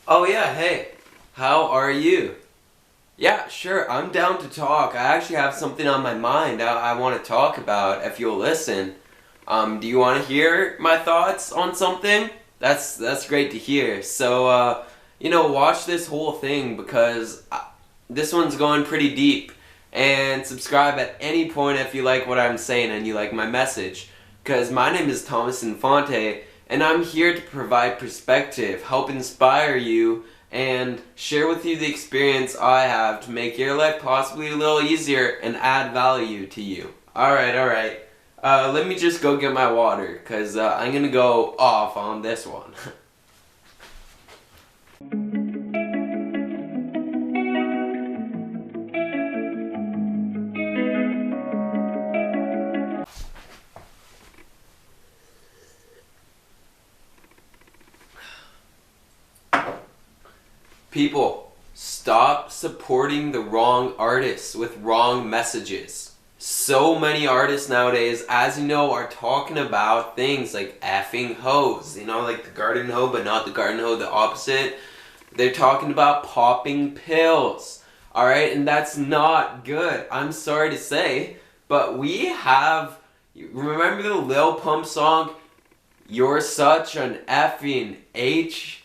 Oh yeah, hey, how are you? Yeah, sure, I'm down to talk. I actually have something on my mind I want to talk about if you'll listen. Do you want to hear my thoughts on something? That's great to hear. Watch this whole thing because this one's going pretty deep. And subscribe at any point if you like what I'm saying and you like my message. Because my name is Thomas Infante, and I'm here to provide perspective, help inspire you, and share with you the experience I have to make your life possibly a little easier and add value to you. Alright. Let me just go get my water, because I'm going to go off on this one. People, stop supporting the wrong artists with wrong messages. So many artists nowadays, as you know, are talking about things like effing hoes. Like the garden hoe, but not the garden hoe, the opposite. They're talking about popping pills. Alright, and that's not good. I'm sorry to say, but we have... Remember the Lil Pump song, "You're such an effing H"?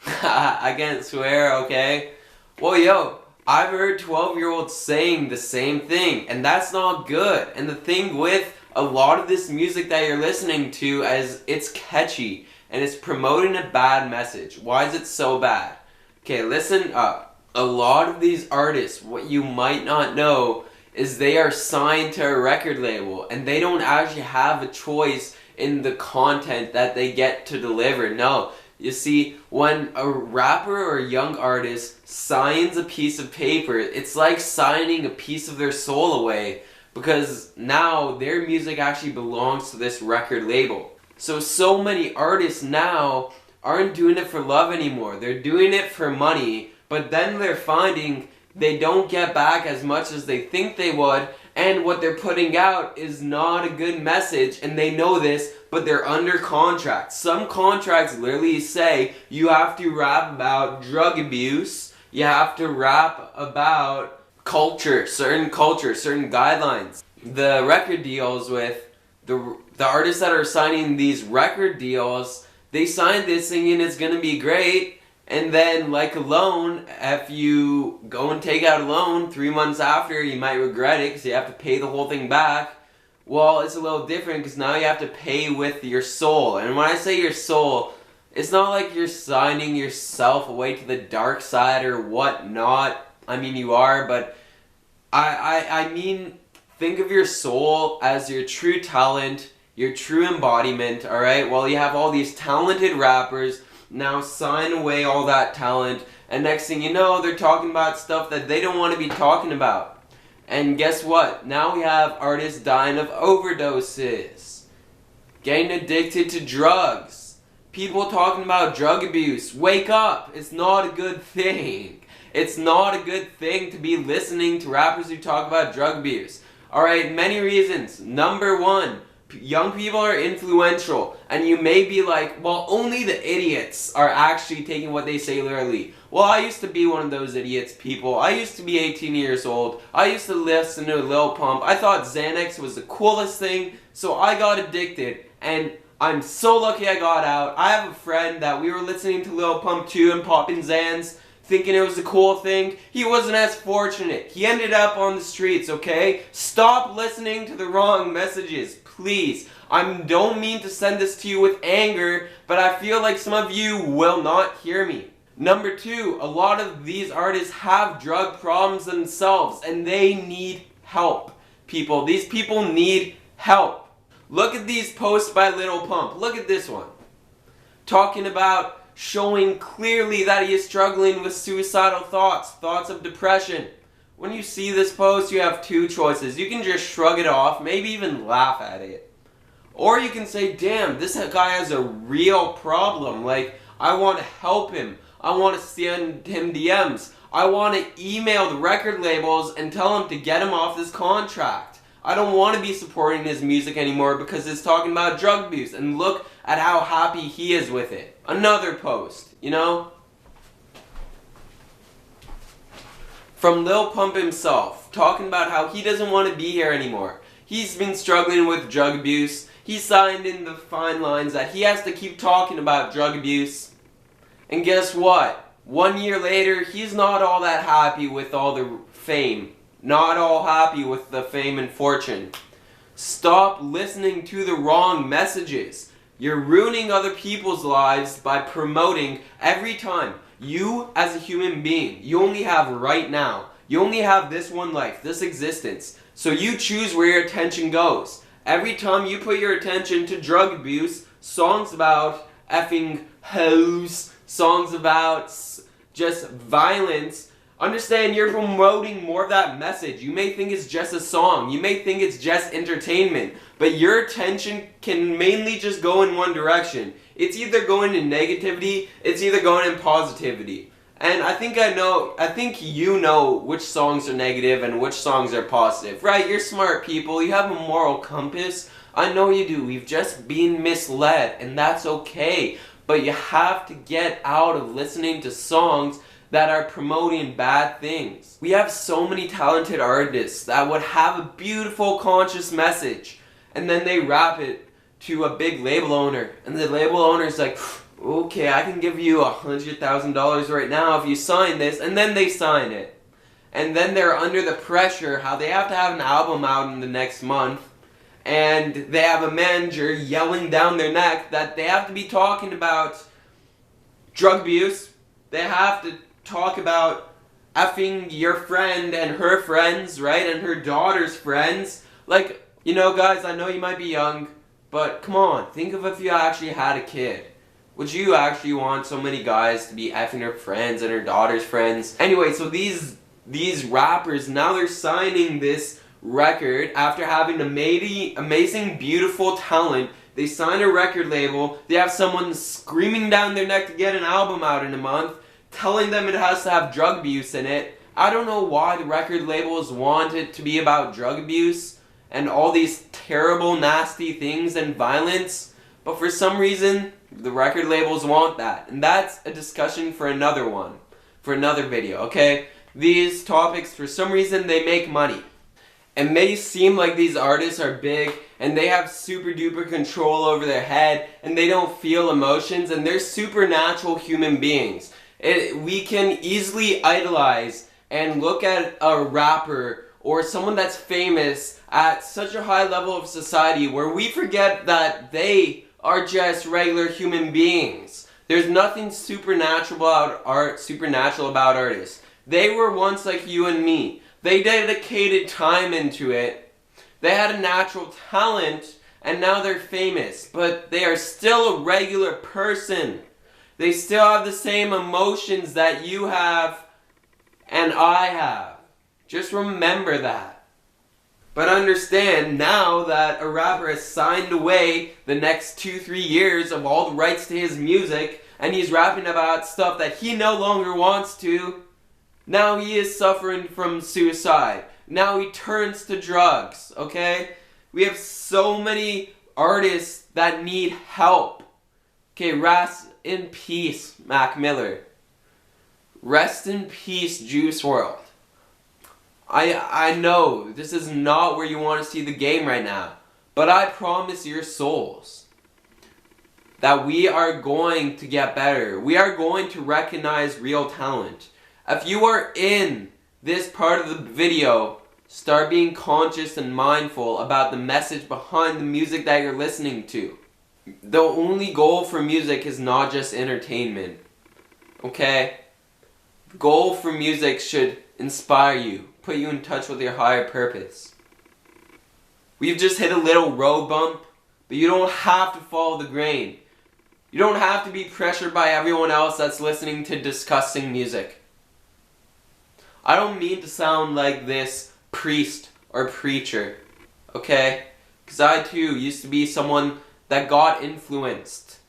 I can't swear, okay? Well, I've heard 12-year-olds saying the same thing, and that's not good. And the thing with a lot of this music that you're listening to is it's catchy, and it's promoting a bad message. Why is it so bad? Okay, listen up. A lot of these artists, what you might not know, is they are signed to a record label, and they don't actually have a choice in the content that they get to deliver. No. You see, when a rapper or a young artist signs a piece of paper, it's like signing a piece of their soul away, because now their music actually belongs to this record label. So many artists now aren't doing it for love anymore. They're doing it for money, but then they're finding they don't get back as much as they think they would, and what they're putting out is not a good message, and they know this, but they're under contract. Some contracts literally say you have to rap about drug abuse, you have to rap about certain guidelines. The record deals with the artists that are signing these record deals, they signed this thinking it's gonna be great, and then, like a loan, if you go and take out a loan 3 months after, you might regret it because you have to pay the whole thing back. Well, it's a little different because now you have to pay with your soul. And when I say your soul, it's not like you're signing yourself away to the dark side or whatnot. I mean, you are, but I mean, think of your soul as your true talent, your true embodiment, alright? Well, you have all these talented rappers now sign away all that talent, and next thing you know, they're talking about stuff that they don't want to be talking about. And guess what? Now we have artists dying of overdoses, getting addicted to drugs, people talking about drug abuse. Wake up! It's not a good thing. It's not a good thing to be listening to rappers who talk about drug abuse. Alright, many reasons. Number one, young people are influential, and you may be like, well, only the idiots are actually taking what they say literally. Well, I used to be one of those idiots, people. I used to be 18 years old. I used to listen to Lil Pump. I thought Xanax was the coolest thing, so I got addicted, and I'm so lucky I got out. I have a friend that we were listening to Lil Pump 2 and popping Xans, thinking it was a cool thing. He wasn't as fortunate. He ended up on the streets, okay? Stop listening to the wrong messages, please. I don't mean to send this to you with anger, but I feel like some of you will not hear me. Number two, a lot of these artists have drug problems themselves, and they need help. People, these people need help. Look at these posts by Lil Pump. Look at this one. Talking about showing clearly that he is struggling with suicidal thoughts of depression. When you see this post, you have two choices. You can just shrug it off, maybe even laugh at it. Or you can say, damn, this guy has a real problem. Like, I want to help him. I want to send him DMs. I want to email the record labels and tell them to get him off this contract. I don't want to be supporting his music anymore because it's talking about drug abuse. And look at how happy he is with it. Another post, you know? From Lil Pump himself, talking about how he doesn't want to be here anymore. He's been struggling with drug abuse. He signed in the fine lines that he has to keep talking about drug abuse. And guess what? 1 year later, he's not all that happy with all the fame. Not all happy with the fame and fortune. Stop listening to the wrong messages. You're ruining other people's lives by promoting every time. You, as a human being, you only have right now. You only have this one life, this existence. So you choose where your attention goes. Every time you put your attention to drug abuse, songs about effing hoes, songs about just violence, understand you're promoting more of that message. You may think it's just a song. You may think it's just entertainment. But your attention can mainly just go in one direction. It's either going in negativity, it's either going in positivity. And I think you know which songs are negative and which songs are positive. Right, you're smart people, you have a moral compass. I know you do, we've just been misled, and that's okay. But you have to get out of listening to songs that are promoting bad things. We have so many talented artists that would have a beautiful conscious message, and then they rap it to a big label owner, and the label owner's like, okay, I can give you $100,000 right now if you sign this, and then they sign it. And then they're under the pressure how they have to have an album out in the next month, and they have a manager yelling down their neck that they have to be talking about drug abuse, they have to talk about effing your friend and her friends, right, and her daughter's friends. Like, you know, guys, I know you might be young, but come on, think of if you actually had a kid. Would you actually want so many guys to be effing her friends and her daughter's friends? Anyway, so these rappers, now they're signing this record after having amazing, beautiful talent. They sign a record label, they have someone screaming down their neck to get an album out in a month, telling them it has to have drug abuse in it. I don't know why the record labels want it to be about drug abuse and all these terrible, nasty things and violence, but for some reason, the record labels want that. And that's a discussion for another one, for another video, okay? These topics, for some reason, they make money. It may seem like these artists are big and they have super duper control over their head and they don't feel emotions and they're supernatural human beings. We can easily idolize and look at a rapper or someone that's famous at such a high level of society where we forget that they are just regular human beings. There's nothing supernatural about artists. They were once like you and me. They dedicated time into it. They had a natural talent and now they're famous, but they are still a regular person. They still have the same emotions that you have and I have. Just remember that. But understand now that a rapper has signed away the next 2-3 years of all the rights to his music and he's rapping about stuff that he no longer wants to. Now he is suffering from suicide. Now he turns to drugs, okay? We have so many artists that need help. Okay, rest in peace, Mac Miller. Rest in peace, Juice WRLD. I know this is not where you want to see the game right now, but I promise your souls that we are going to get better. We are going to recognize real talent. If you are in this part of the video, start being conscious and mindful about the message behind the music that you're listening to. The only goal for music is not just entertainment, okay? The goal for music should inspire you, put you in touch with your higher purpose. We've just hit a little road bump, but you don't have to follow the grain. You don't have to be pressured by everyone else that's listening to disgusting music. I don't mean to sound like this priest or preacher, okay? Because I too used to be someone that got influenced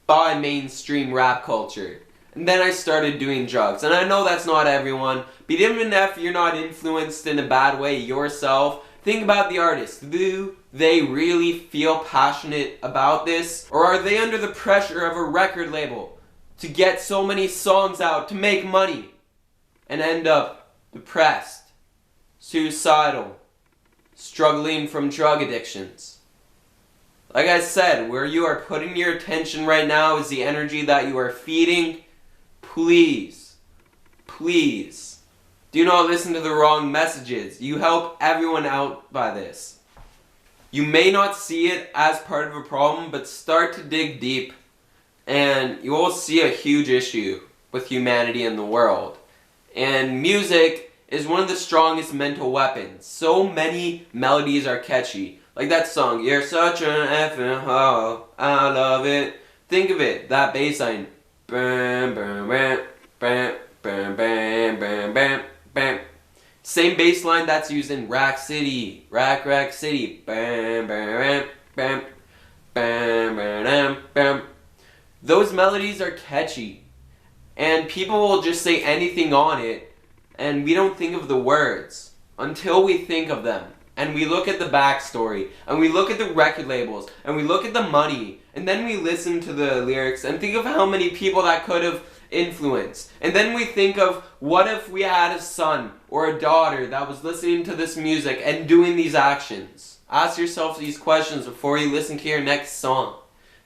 by mainstream rap culture. And then I started doing drugs. And I know that's not everyone, but even if you're not influenced in a bad way yourself, think about the artist. Do they really feel passionate about this? Or are they under the pressure of a record label to get so many songs out to make money and end up depressed, suicidal, struggling from drug addictions. Like I said, where you are putting your attention right now is the energy that you are feeding. Please, please, do not listen to the wrong messages. You help everyone out by this. You may not see it as part of a problem, but start to dig deep and you will see a huge issue with humanity and the world. And music is one of the strongest mental weapons. So many melodies are catchy. Like that song, "You're such an effing hoe, I love it." Think of it, that bass line. Bam, bam, bam, bam, bam, bam, bam, bam, bam. Same bass line that's used in Rack City. Rack City. Bam, bam, bam, bam, bam, bam, bam. Those melodies are catchy. And people will just say anything on it, and we don't think of the words until we think of them. And we look at the backstory, and we look at the record labels, and we look at the money, and then we listen to the lyrics and think of how many people that could have influenced. And then we think of, what if we had a son or a daughter that was listening to this music and doing these actions? Ask yourself these questions before you listen to your next song.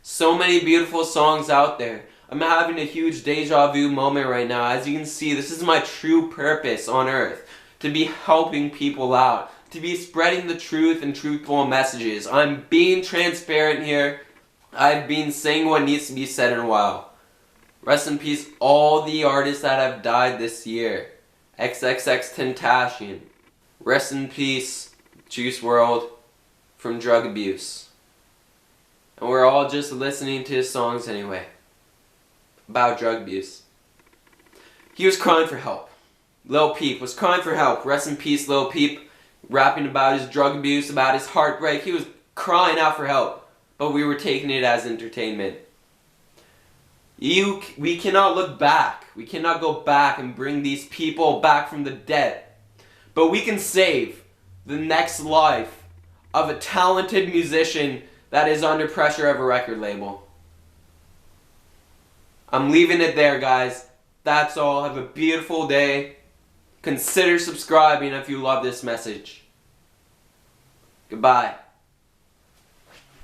So many beautiful songs out there. I'm having a huge deja vu moment right now. As you can see, this is my true purpose on earth. To be helping people out. To be spreading the truth and truthful messages. I'm being transparent here. I've been saying what needs to be said in a while. Rest in peace all the artists that have died this year. XXXTentacion. Rest in peace Juice WRLD from drug abuse. And we're all just listening to his songs anyway. About drug abuse. He was crying for help. Lil Peep was crying for help. Rest in peace, Lil Peep. Rapping about his drug abuse, about his heartbreak. He was crying out for help. But we were taking it as entertainment. We cannot look back. We cannot go back and bring these people back from the dead. But we can save the next life of a talented musician that is under pressure of a record label. I'm leaving it there, guys. That's all. Have a beautiful day. Consider subscribing if you love this message. Goodbye.